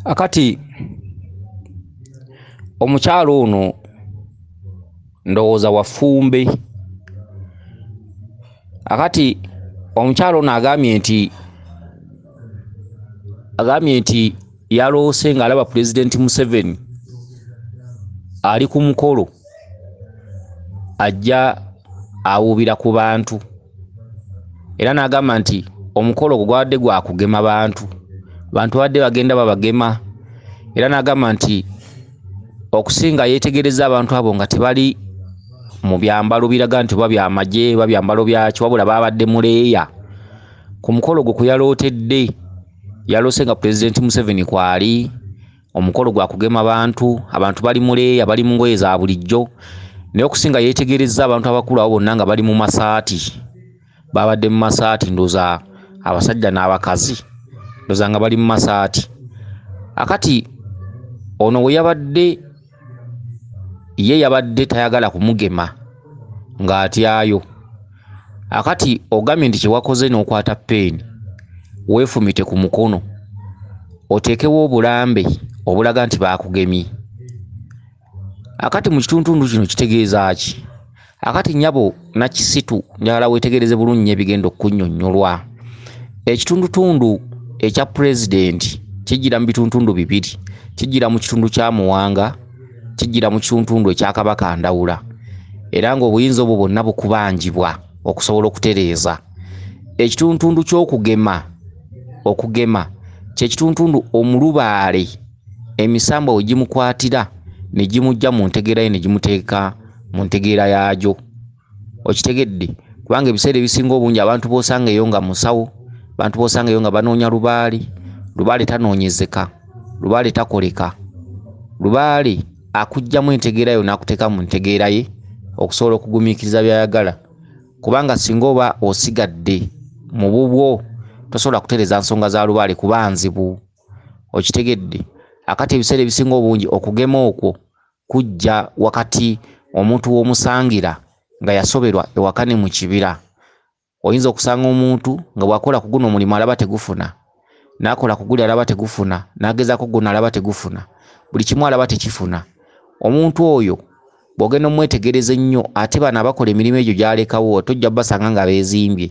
Akati omukyalo ono ndowooza wafumbe. Akati omukyalo ono agambye nti yaloose ng'alaba Pulezidenti Museveni ali ku mukolo ajja awuubira ku bantu, era n'agamba nti omukolo gwe gwadde gwa kugema bantu badde bagenda babagema, era n'agamba nti okusinga yeetegereza abantu abo nga tebali mu byambalo biraga nti oba byamagye oba byambalo byaki, wabula babadde muleeya. Ku mukolo gwe kuyalootedde yaloose nga Pulezidenti Museveni kwali, omukolo gwa kugema abantu bali muleeya, bali mu ngoye za bulijjo, naye okusinga yeetegereza abantu abakulu abo bonna nga bali mu masaati, babadde mu masaati, ndooza abasajja n'abakazi, ndooza nga bali mu masaati. Akati ono we yabadde tayagala kumugema ng'atyayo. Akati ogambye nti kyewakoze n'okwata peeni weefumite ku mukono oteekewo obulambe obulaga nti baakugemye. Akati mu kitundu kino kitegeeza ki? Akati nnyabo Nakisitu njagala weetegereze bulungi ebigenda okunnyonnyolwa. Ekitundutundu ekya pulezidenti kijjira mu bitundu bibiri, kijjira mu kitundu kya Muwanga, kijjira mu kitundu ekya Kabaka Ndawula, era ng'obuyinza obwo bwonna bukubanjibwa okusobola okutereeza. Ekitundu okugema kye kitundu omulubaale emisambwa we gimukwatira ne gimujja mu ntegeera ye ne gimuteeka mu ntegeera yaagyo. Okitegedde? Kubanga ebiseera ebisinga obungi abantu b'osanga eyo nga musawo, abantu b'osanga eyo nga banoonya lubaale tanoonyezeka, lubaale takoleka, lubaale akuggyamu entegeera yo n'akuteeka mu ntegeera ye okusobola okugumiikiriza by'ayagala. Kubanga singa oba osigadde mu bubwo tosobola kutereeza nsonga za lubaale kuba nzibu. Okitegedde? Akati ebiseera ebisinga obungi okugema okwo kujja wakati omuntu w'omusangira nga yasoberwa ewaka ne mu kibira. Oyinza okusanga omuntu nga bw'akola ku guno omulimu alaba tegufuna, n'akola ku guli alaba tegufuna, n'agezaako guno alaba tegufuna, buli kimu alaba tekifuna. Omuntu oyo bw'ogenda omwetegereza ennyo, ate bano abakola emirimu egyo gy'alekawo tojja basanga nga beezimbye,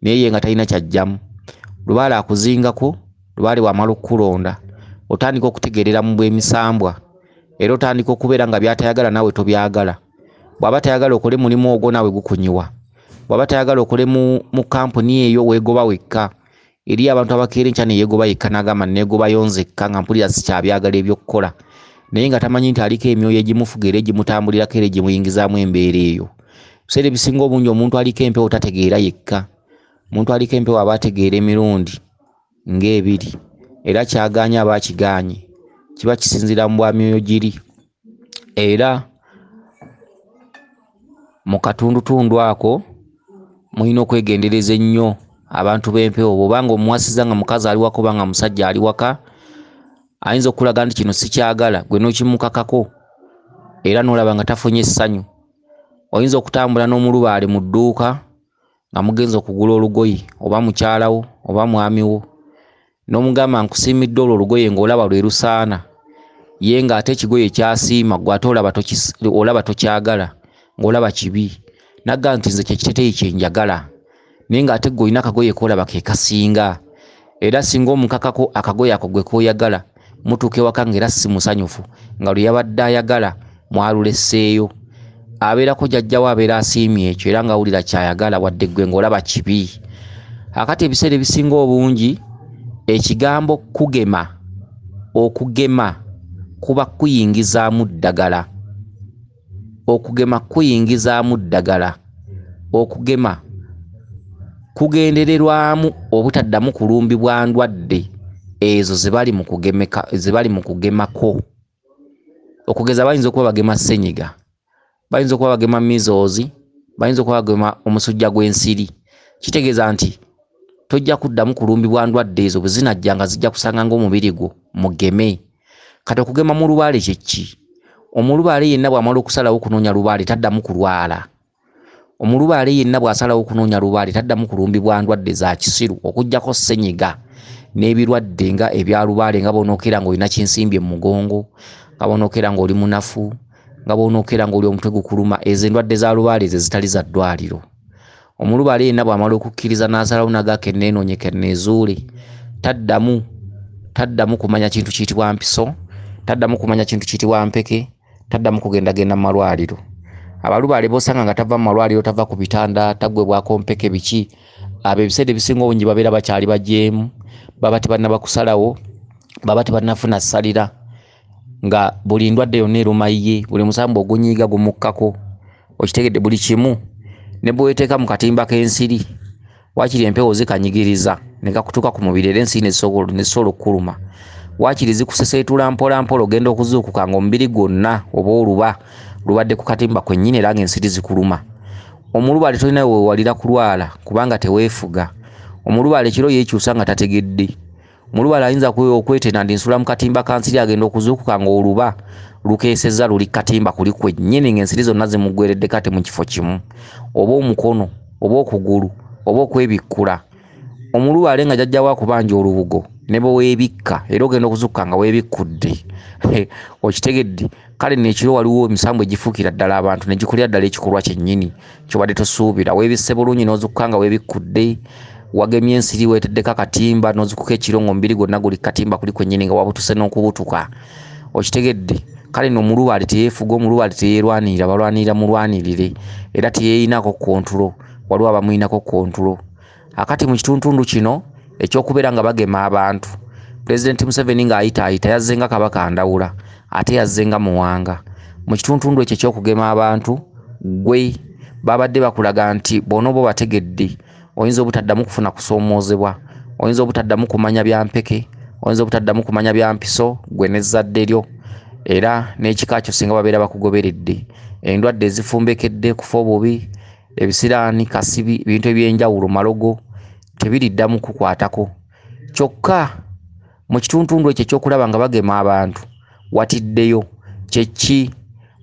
naye ye nga talina kyajjamu. Lubaale akuzingako, lubaale wamala okukulonda otandika okutegeerera mu bw'emisambwa, era otandika okubeera nga by'atayagala naawe tobyagala. Bw'aba tayagala okole mulimu ogwo naawe gukunyiwa. Bw'aba tayagala okole mu kampuni eyo weegoba wekka. Eri abantu abakeera enkya ne yeegoba yekka n'agamba neegobayo nzekka nga mpulira sikyabyagala eby'okukola, naye nga tamanyi nti aliko emyoyo egimufuga era egimutambulirako era egimuyingizaamu embeera eyo. Ebiseera ebisinga obungi omuntu aliko empewo tategeera yekka. Omuntu aliko empewo aba ategeera emirundi ng'ebiri, era kyagaanye aba akigaanye, kiba kisinziira mu bwa myoyo giri. Era mu katundutundu ako mulina okwegendereza ennyo abantu b'empewo. Bw'obanga omuwasiza nga mukazi ali waka oba nga musajja ali waka, ayinza okulaga nti kino sikyagala, gwe n'okimukakako era n'olaba nga tafunye essanyu. Oyinza okutambula n'omulubaale mu dduuka nga mugenza okugula olugoye, oba mukyalawo oba mwamiwo, n'omugamba nkusiimidde olwo olugoye ng'olaba lwe lusaana, ye ng'ate ekigoye kyasiima gwe ate olaba tokyagala, ng'olaba kibi. Nagga nti nze kye kiteteeyi kye njagala, naye ng'ate gwe olina akagoye koolaba ke kasinga. Era singa omukakako akagoye ako gwe kooyagala, mutuuka ewaka ng'era si musanyufu, nga lwe yabadde ayagala mwalulesseeyo, abeerako jjajjawo abeera asiimye ekyo era ng'awulira kyayagala wadde gwe ng'olaba kibi. Akati ebiseera ebisinga obungi ekigambo okugema kuba kuyingizaamu ddagala. Okugema kuyingizaamu ddagala. Okugema kugendererwamu obutaddamu kulumbibwa ndwadde ezo ze bali mu kugemako. Okugeza bayinza okuba bagema ssenyiga, bayinza okuba bagema measles, bayinza okuba bagema omusujja gw'ensiri. Kitegeeza nti tojja kuddamu kulumbibwa ndwadde ezo bwe zinajja nga zijja kusanga ng'omubiri gwo mugeme. Kati okugema mu lubaale kye ki? Omulubaale yenna bw'amala okusalawo okunoonya lubaale taddamu kulwala. Omulubaale yenna bw'asalawo okunoonya lubaale taddamu kulumbibwa ndwadde za kisiru okuggyako ssenyiga n'ebirwadde nga ebyalubaale nga bonookera ng'olina kinsimbye mu mugongo, nga bonookera ng'oli munafu, nga bonookera ng'oli omutwe gukuluma. Ezo endwadde za lubaale ze zitali za ddwaliro. Omulubaale yenna bw'amala okukkiriza n'asalawo nagaka enneenoonye kenneezuule, taddamu kumanya kintu kiyitibwa mpiso, taddamu kumanya kintu kiyitibwa mpeke, taddamu kugendagenda mu malwaliro. Abalubaale b'osanga nga tava mu malwaliro, tava ku bitanda, taggwebwako mpeke biki, abo ebiseera ebisinga obungi babeera bakyali bajeemu, baba tebannaba kusalawo, baba tebannafuna ssalira, nga buli ndwadde yonna eruma ye, buli musambu ogunyiiga gumukkako. Okitegedde buli kimu ne bwe weeteeka mu katimba k'ensiri, waakiri empewo zikanyigiriza ne gakutuuka ku mubiri era ensiri ne zisobola okkuluma. Waakiri zikuseseetula mpola mpola, ogenda okuzuukuka ng'omubiri gwonna oba oluba lubadde ku katimba kwennyini era ng'ensiri zikuluma. Omulubaale tolina weewalira kulwala kubanga teweefuga. Omulubaale ekiro yeekyusa nga tategedde. Omulubaale ayinza okwetena ndi nsula mu katimba ka nsiri, agenda okuzuukuka ng'oluba lukeesezza luli katimba kuli kwennyini ng'ensiri zonna zimuggweredde kate mu kifo kimu, oba omukono oba okugulu oba okwebikkula. Omulubaale nga jjajjawo akubanja olubugo ne bwe weebikka era ogenda okuzuukuka nga weebikkudde. Okitegedde? Kale n'ekiro waliwo emisambu egifuukira ddala abantu ne gikolera ddala ekikolwa kyennyini kyobadde tosuubira. Weebisse bulungi n'ozukkuka nga weebikkudde, wagemye ensiri weeteddeko akatimba n'ozukkuka ekiro ng'omubiri gwonna guli katimba kuli kwennyini nga wabutuse n'okubutuka. Okitegedde? Kale n'omulubaale teyeefuga, omulubaale teyeerwanirira, balwanirira mulwanirire era teyeeyinako kontulo, waliwo abamuyinako kontulo. Akati mu kitundu kino ekyokubeera nga bagema abantu, Pulezidenti Museveni ng'ayitaayita yazze nga Kabaka Ndawula ate yazze nga Muwanga. Mu kitundu ekyo eky'okugema abantu, gwe babadde bakulaga nti bw'onooba obategedde oyinza obutaddamu kufuna kusoomoozebwa, oyinza obutaddamu kumanya bya mpeke, oyinza obutaddamu kumanya bya mpiso, gwe n'ezzadde lyo era n'ekika kyo singa babeera bakugoberedde. Endwadde ezifumbekedde, kufa obubi, ebisiraani, kasibi, ebintu eby'enjawulo, malogo tebiriddamu kukwatako. Kyokka mu kitundu ekyo ekyokulaba nga bagema abantu watiddeyo. Kyeki?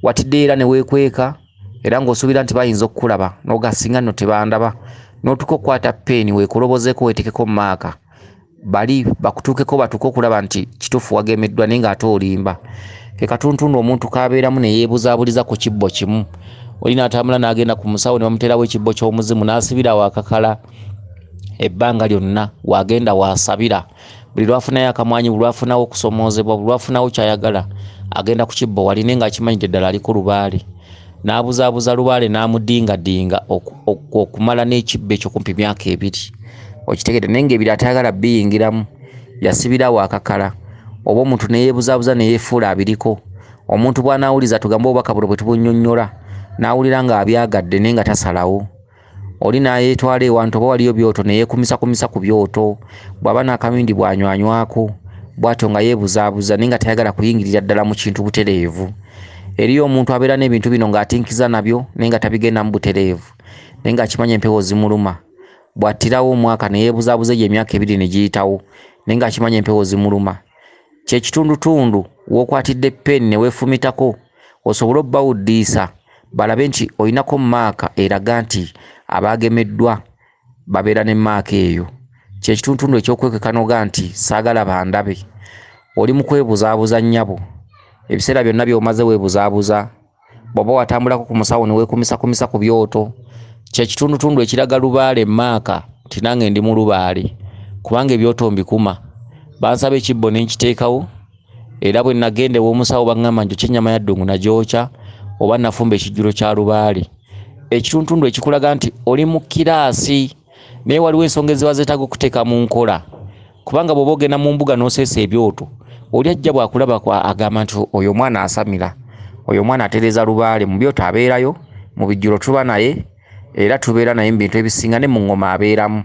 Watidde era ne weekweka era ng'osuubira nti bayinza okukulaba n'ogasinga nno tebandaba, n'otuka okukwata peeni weekolobozeeko weetekeko maaka, bali bakutuukeko batuuke okulaba nti kituufu wagemeddwa naye ng'ate olimba. Ke katuntundu omuntu kabeeramu ne yeebuzaabuliza ku kibbo kimu. Oli n'atambula n'agenda ku musawo ne bamuteerawo ekibbo ky'omuzimu n'asibira wakakala ebbanga lyonna, wagenda wasabira. Buli lwafunayo akamwanyi, buli lwafunawo okusoomoozebwa, buli lwafunawo kyayagala agenda ku kibbo wali naye ng'akimanyidde ddala aliko lubaale. N'abuzaabuza lubaale n'amudingadinga okumala n'ekibbo ekyo kumpi myaka 2. Okitegedde? Naye ng'ebiri atayagala biyingiramu, yasibira wakakala. Oba omuntu ne yeebuzaabuza ne yeefuula abiriko. Omuntu bw'anaawuliza tugamba obubaka buno bwe tubunnyonnyola n'awulira ng'abyagadde naye nga tasalawo. Oli n'ayeetwala ewantu oba waliyo byoto ne yeekumisakumisa ku byoto, bw'aba n'akamindi bw'anywanywako bw'atyo nga yeebuzaabuza naye nga tayagala kuyingirira ddala mu kintu butereevu. Eriyo omuntu abeera n'ebintu bino ng'atinkiza nabyo naye nga tabigendamu butereevu naye ng'akimanya empewo zimuluma. Bw'attirawo omwaka ne yeebuzaabuza egyo emyaka 2 ne giyitawo naye ng'akimanya empewo zimuluma. Kyekitundutundu w'okwatidde peeni ne weefumitako osobole obbawuddiisa balabe nti olinako maaka eraga nti abaagemeddwa babeera ne maaka eyo. Kyekitundutundu ekyokwekeka noga nti saagala bandabe. Oli mu kwebuzaabuza nnyabo, ebiseera byonna by'omaze weebuzaabuza, bw'oba watambulako ku musawo ne weekumisakumisa ku byoto. Kyekitundutundu ekiraga lubaale maaka nti nange ndi mu lubaale kubanga ebyoto mbikuma. Bansaba ekibbo ne nkiteekawo era bwe nagenda ew'omusawo baŋŋamba njokye ennyama ya ddungu nagyokya oba nafumba ekijjulo kya lubaale. Ekitundutundu ekikulaga nti oli mu kiraasi naye waliwo ensonga eziba zeetaaga okuteeka mu nkola, kubanga bw'oba ogenda mu mbuga n'oseesa ebyoto, oli ajja bw'akulaba agamba nti oyo omwana asamira, oyo omwana atereeza lubaale. Mu byoto abeerayo, mu bijjulo tuba naye era tubeera naye mu bintu ebisinga, ne mu ngoma abeeramu.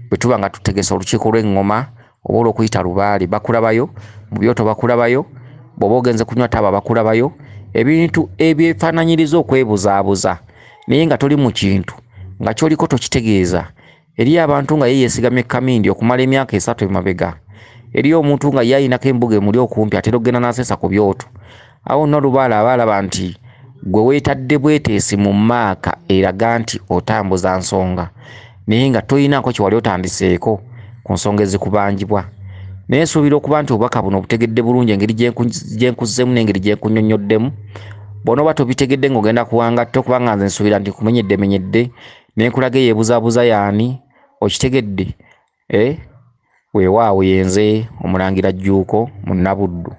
Bwe tuba nga tutegesa olukiiko lw'engoma oba olw'okuyita lubaale bakulabayo, mu byoto bakulabayo, bw'oba ogenze kunywa taba bakulabayo. Ebintu ebyefaananyiriza okwebuzaabuza naye nga toli mu kintu nga kyoliko tokitegeeza. Eriyo abantu nga yeesigamye kamindi okumala emyaka 3 emabega. Eriyo omuntu nga yayinako embuga emuli okumpi atera okugenda n'aseesa ku byoto. Awo nno lubaale aba alaba nti gwe weetadde bweteesi mu maaka eraga nti otambuza nsonga naye nga toyinaako kye wali otandiseeko ku nsonga ezikubanjibwa. naye nsuubira okuba nti obubaka buno obutegedde bulungi engeri gyenkuzzeemu n'engeri gyenkunyonnyoddemu. Bw'onooba tobitegedde ng'ogenda kuwangatta okuba nga nze nsuubira nti kumenyedde ne nkulaga eyeebuzaabuza yaani okitegedde. Weewaawo yenze Omulangira Jjuuko mu Nnabuddu.